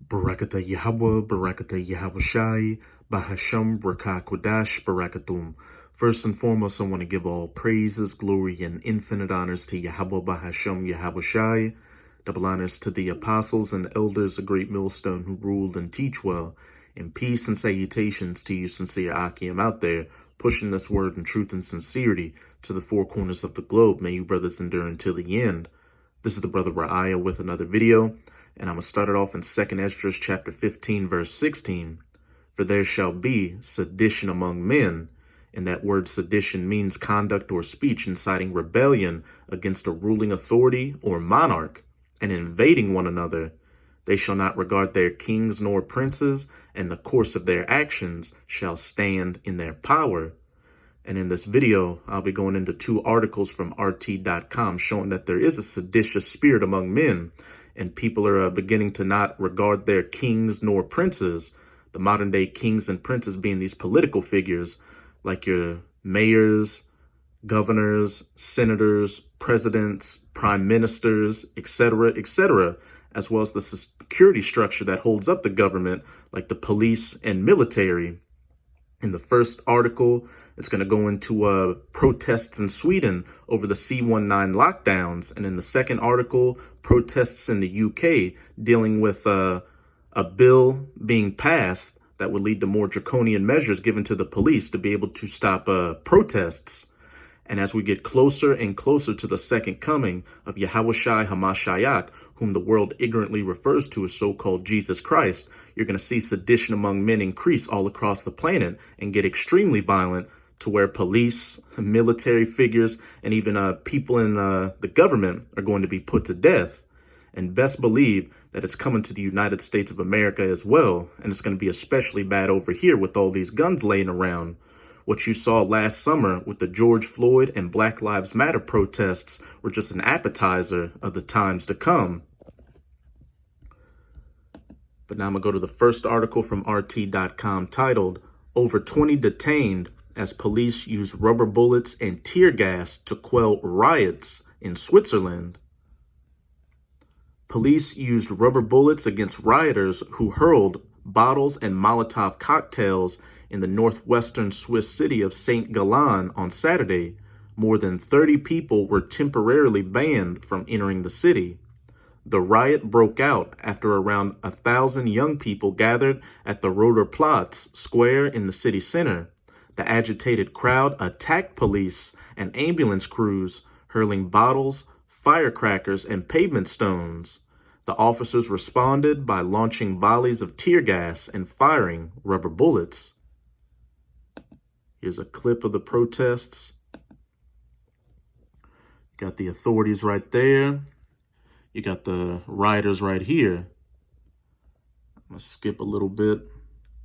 Barakatah Yahweh, Barakatah Yahushai, Bahasham, Barakah Kodash, Barakatum. First and foremost, I want to give all praises, glory, and infinite honors to Yahweh, Bahasham, Yahushai. Double honors to the apostles and elders, a great millstone who ruled and teach well. And peace and salutations to you sincere Akim out there, pushing this word in truth and sincerity to the four corners of the globe. May you brothers endure until the end. This is the brother Ra'aya with another video. And I'm going to start it off in 2nd Esdras chapter 15, verse 16. For there shall be sedition among men. And that word sedition means conduct or speech inciting rebellion against a ruling authority or monarch and invading one another. They shall not regard their kings nor princes, and the course of their actions shall stand in their power. And in this video, I'll be going into 2 articles from RT.com showing that there is a seditious spirit among men. And people are beginning to not regard their kings nor princes, the modern day kings and princes being these political figures like your mayors, governors, senators, presidents, prime ministers, etc., as well as the security structure that holds up the government like the police and military. In the first article, it's going to go into protests in Sweden over the C-19 lockdowns. And in the second article, protests in the UK dealing with a bill being passed that would lead to more draconian measures given to the police to be able to stop protests. And as we get closer and closer to the second coming of Yahushai HaMashiach, whom the world ignorantly refers to as so-called Jesus Christ, you're going to see sedition among men increase all across the planet and get extremely violent to where police, military figures, and even people in the government are going to be put to death. And best believe that it's coming to the United States of America as well. And it's going to be especially bad over here with all these guns laying around. What you saw last summer with the George Floyd and Black Lives Matter protests were just an appetizer of the times to come. But now I'm going to go to the first article from RT.com titled, Over 20 Detained as Police Use Rubber Bullets and Tear Gas to Quell Riots in Switzerland. Police used rubber bullets against rioters who hurled bottles and Molotov cocktails in the northwestern Swiss city of St. Gallen on Saturday. More than 30 people were temporarily banned from entering the city. The riot broke out after around 1,000 young people gathered at the Roderplatz Square in the city center. The agitated crowd attacked police and ambulance crews, hurling bottles, firecrackers, and pavement stones. The officers responded by launching volleys of tear gas and firing rubber bullets. Here's a clip of the protests. Got the authorities right there. You got the rioters right here. I'm going to skip a little bit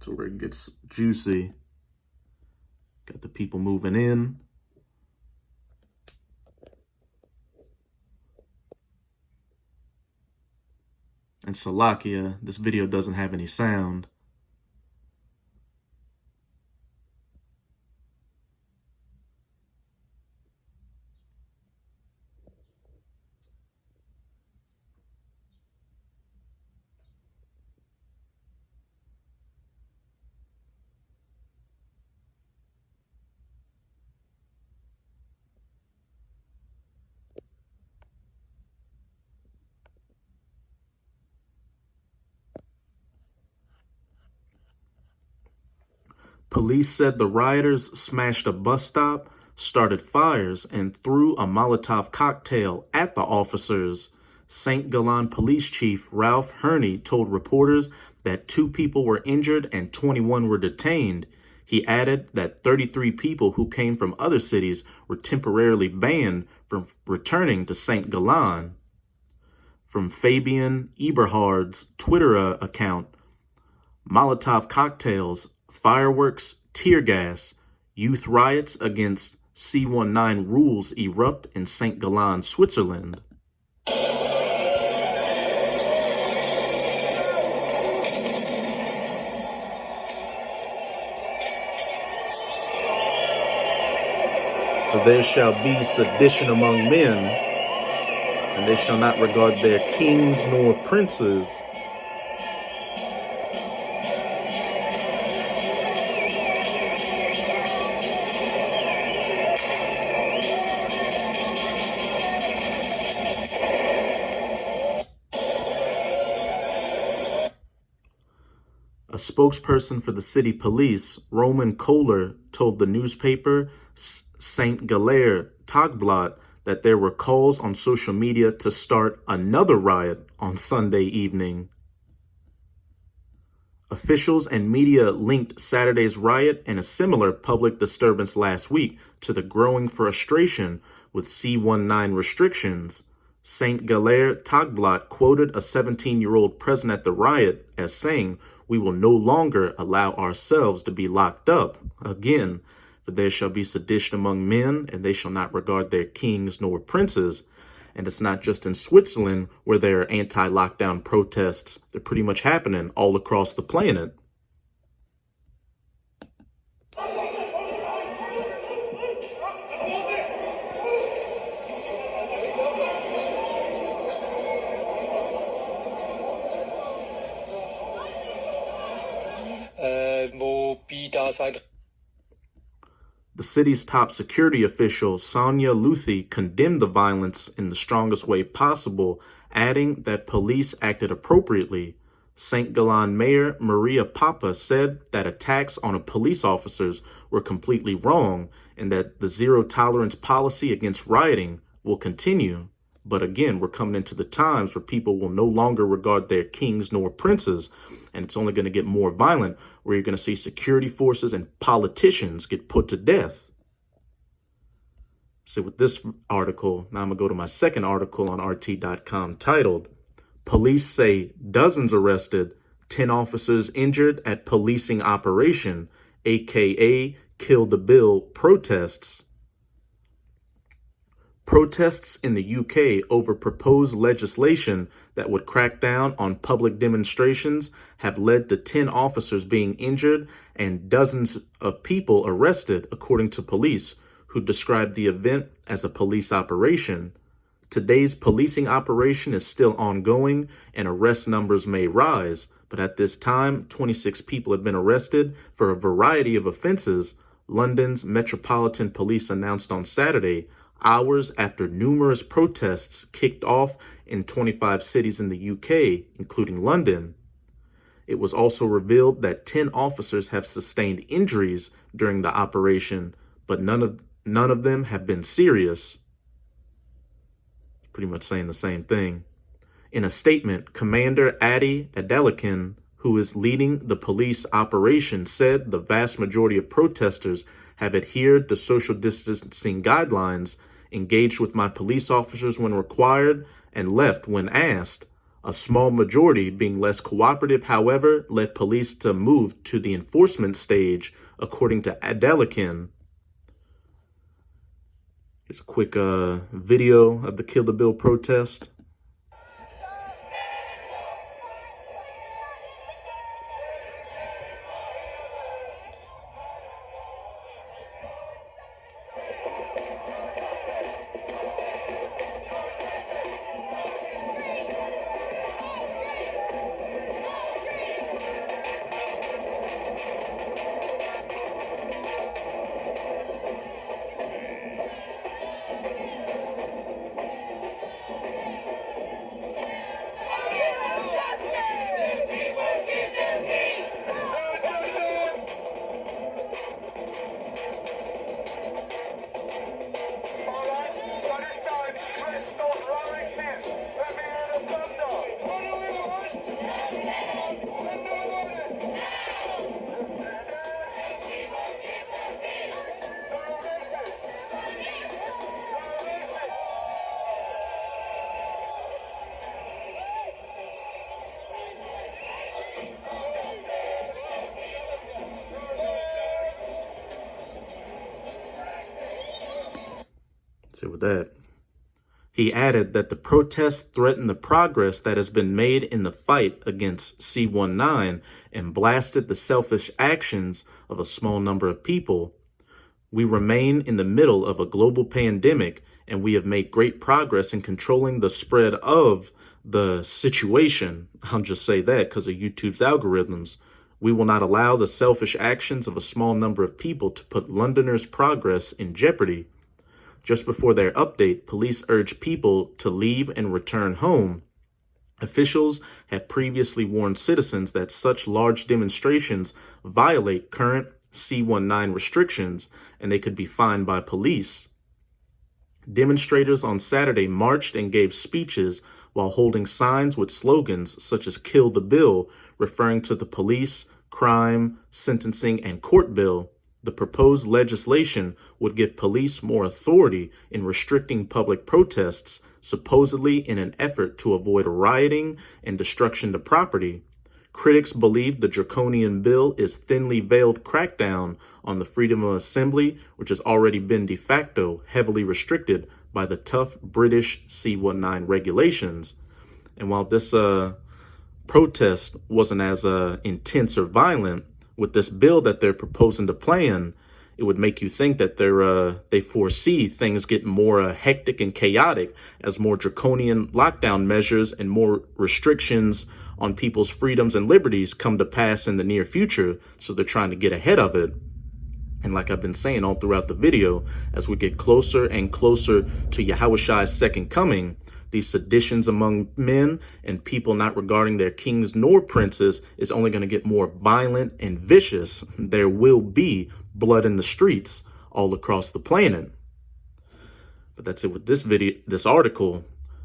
to where it gets juicy. Got the people moving in. And Salakia, this video doesn't have any sound. Police said the rioters smashed a bus stop, started fires, and threw a Molotov cocktail at the officers. St. Gallen Police Chief Ralph Herney told reporters that 2 people were injured and 21 were detained. He added that 33 people who came from other cities were temporarily banned from returning to St. Gallen. From Fabian Eberhard's Twitter account, Molotov cocktails, fireworks, tear gas, youth riots against C-19 rules erupt in St. Gallen, Switzerland. For there shall be sedition among men, and they shall not regard their kings nor princes, A spokesperson for the city police, Roman Kohler, told the newspaper St. Galler Tagblatt that there were calls on social media to start another riot on Sunday evening. Officials and media linked Saturday's riot and a similar public disturbance last week to the growing frustration with C-19 restrictions. St. Galler Tagblatt quoted a 17-year-old present at the riot as saying, "We will no longer allow ourselves to be locked up. Again, for there shall be sedition among men, and they shall not regard their kings nor princes." And it's not just in Switzerland where there are anti-lockdown protests. They're pretty much happening all across the planet. The city's top security official, Sonia Luthi, condemned the violence in the strongest way possible, adding that police acted appropriately. St. Gallen Mayor Maria Papa said that attacks on police officers were completely wrong and that the zero-tolerance policy against rioting will continue. But again, we're coming into the times where people will no longer regard their kings nor princes, and it's only going to get more violent, where you're going to see security forces and politicians get put to death. So with this article, now I'm going to go to my second article on RT.com titled, "Police Say Dozens Arrested, 10 Officers Injured at Policing Operation, aka Kill the Bill Protests." Protests in the UK over proposed legislation that would crack down on public demonstrations have led to 10 officers being injured and dozens of people arrested, according to police, who described the event as a police operation. Today's policing operation is still ongoing and arrest numbers may rise, but at this time, 26 people have been arrested for a variety of offenses, London's Metropolitan Police announced on Saturday, hours after numerous protests kicked off in 25 cities in the UK, including London. It was also revealed that 10 officers have sustained injuries during the operation, but none of them have been serious. Pretty much saying the same thing. In a statement, Commander Adi Adelican, who is leading the police operation, said the vast majority of protesters have adhered to social distancing guidelines, engaged with my police officers when required, and left when asked. A small majority, being less cooperative, however, led police to move to the enforcement stage, according to Adelican. Here's a quick video of the Kill the Bill protest. With that, he added that the protests threaten the progress that has been made in the fight against C-19 and blasted the selfish actions of a small number of people. We remain in the middle of a global pandemic, and we have made great progress in controlling the spread of the situation. I'll just say that because of YouTube's algorithms. We will not allow the selfish actions of a small number of people to put Londoners' progress in jeopardy. Just before their update, police urged people to leave and return home. Officials had previously warned citizens that such large demonstrations violate current C-19 restrictions and they could be fined by police. Demonstrators on Saturday marched and gave speeches while holding signs with slogans such as "Kill the Bill," referring to the police, crime, sentencing, and court bill. The proposed legislation would give police more authority in restricting public protests, supposedly in an effort to avoid rioting and destruction to property. Critics believe the draconian bill is thinly veiled crackdown on the freedom of assembly, which has already been de facto heavily restricted by the tough British C-19 regulations. And while this protest wasn't as intense or violent, with this bill that they're proposing to plan, it would make you think that they foresee things getting more hectic and chaotic as more draconian lockdown measures and more restrictions on people's freedoms and liberties come to pass in the near future. So they're trying to get ahead of it. And like I've been saying all throughout the video, as we get closer and closer to Yahweh's second coming, these seditions among men and people not regarding their kings nor princes is only going to get more violent and vicious. There will be blood in the streets all across the planet. But that's it with this video, this article.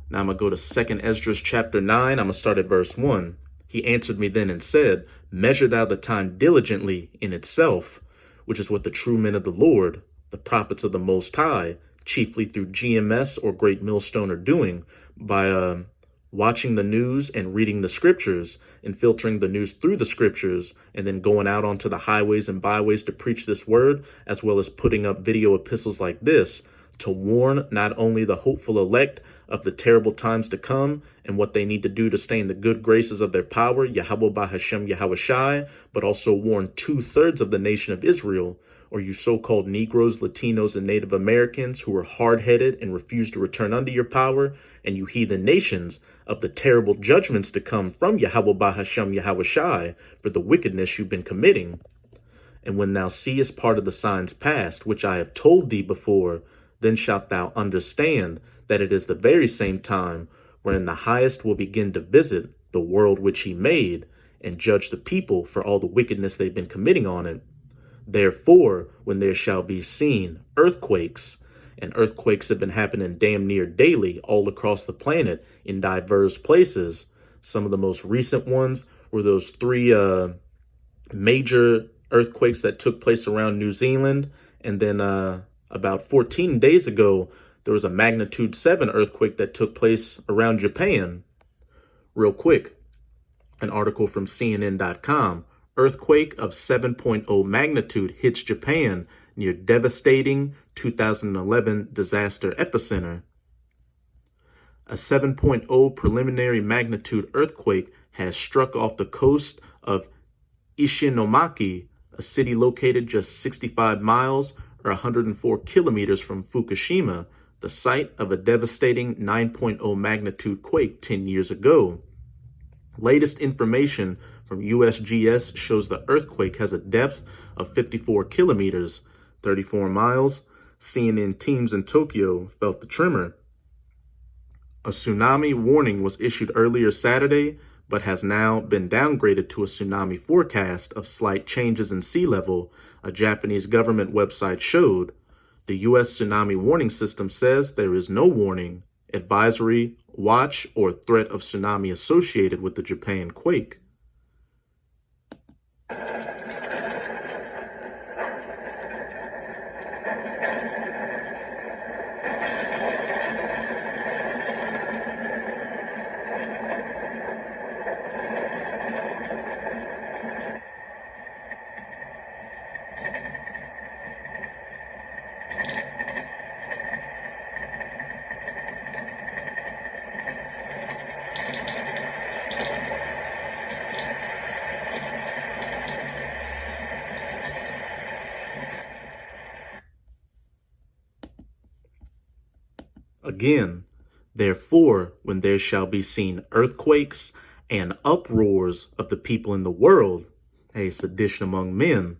Now I'm going to go to 2nd Esdras chapter 9. I'm going to start at verse 1. He answered me then and said, "Measure thou the time diligently in itself, which is what the true men of the Lord, the prophets of the Most High, chiefly through GMS or Great Millstone, are doing by watching the news and reading the scriptures and filtering the news through the scriptures and then going out onto the highways and byways to preach this word, as well as putting up video epistles like this to warn not only the hopeful elect of the terrible times to come and what they need to do to stay in the good graces of their power, Yahweh Bahashem Yahushai, but also warn 2/3 of the nation of Israel, or you so-called Negroes, Latinos, and Native Americans who are hard-headed and refuse to return unto your power, and you heathen nations, of the terrible judgments to come from Yahweh Bahashem Yahushai for the wickedness you've been committing. And when thou seest part of the signs past, which I have told thee before, then shalt thou understand that it is the very same time wherein the highest will begin to visit the world which he made and judge the people for all the wickedness they've been committing on it. Therefore, when there shall be seen earthquakes, and earthquakes have been happening damn near daily all across the planet in diverse places. Some of the most recent ones were those 3 major earthquakes that took place around New Zealand. And then about 14 days ago, there was a magnitude 7 earthquake that took place around Japan. Real quick, an article from CNN.com. Earthquake of 7.0 magnitude hits Japan near devastating 2011 disaster epicenter. A 7.0 preliminary magnitude earthquake has struck off the coast of Ishinomaki, a city located just 65 miles or 104 kilometers from Fukushima, the site of a devastating 9.0 magnitude quake 10 years ago. Latest information from USGS shows the earthquake has a depth of 54 kilometers, 34 miles. CNN teams in Tokyo felt the tremor. A tsunami warning was issued earlier Saturday, but has now been downgraded to a tsunami forecast of slight changes in sea level, a Japanese government website showed. The U.S. tsunami warning system says there is no warning, advisory, watch, or threat of tsunami associated with the Japan quake. Again, therefore, when there shall be seen earthquakes and uproars of the people in the world, a sedition among men.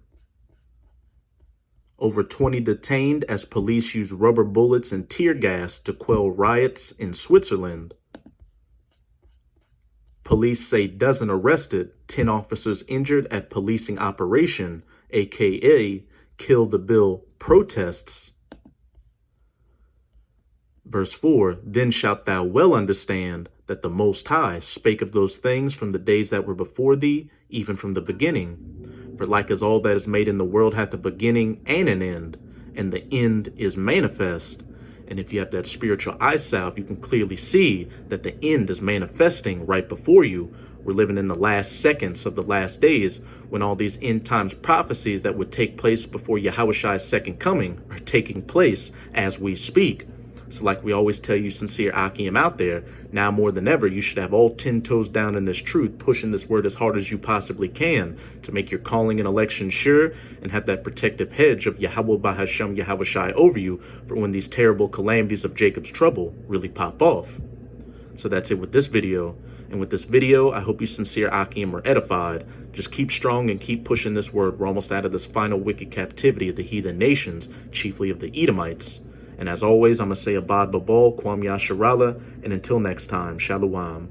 Over 20 detained as police use rubber bullets and tear gas to quell riots in Switzerland. Police say dozen arrested, 10 officers injured at policing operation, aka Kill the Bill protests. Verse 4, then shalt thou well understand that the Most High spake of those things from the days that were before thee, even from the beginning. For like as all that is made in the world hath a beginning and an end, and the end is manifest. And if you have that spiritual eye salve, you can clearly see that the end is manifesting right before you. We're living in the last seconds of the last days, when all these end times prophecies that would take place before Yahweh's second coming are taking place as we speak. So like we always tell you, sincere Akim out there, now more than ever, you should have all 10 toes down in this truth, pushing this word as hard as you possibly can to make your calling and election sure, and have that protective hedge of Yahweh Bahasham Yahweh over you for when these terrible calamities of Jacob's trouble really pop off. So that's it with this video. And with this video, I hope you sincere Akim are edified. Just keep strong and keep pushing this word. We're almost out of this final wicked captivity of the heathen nations, chiefly of the Edomites. And as always, I'm going to say Abad Babal, Kwam Yasharala, and until next time, Shalom.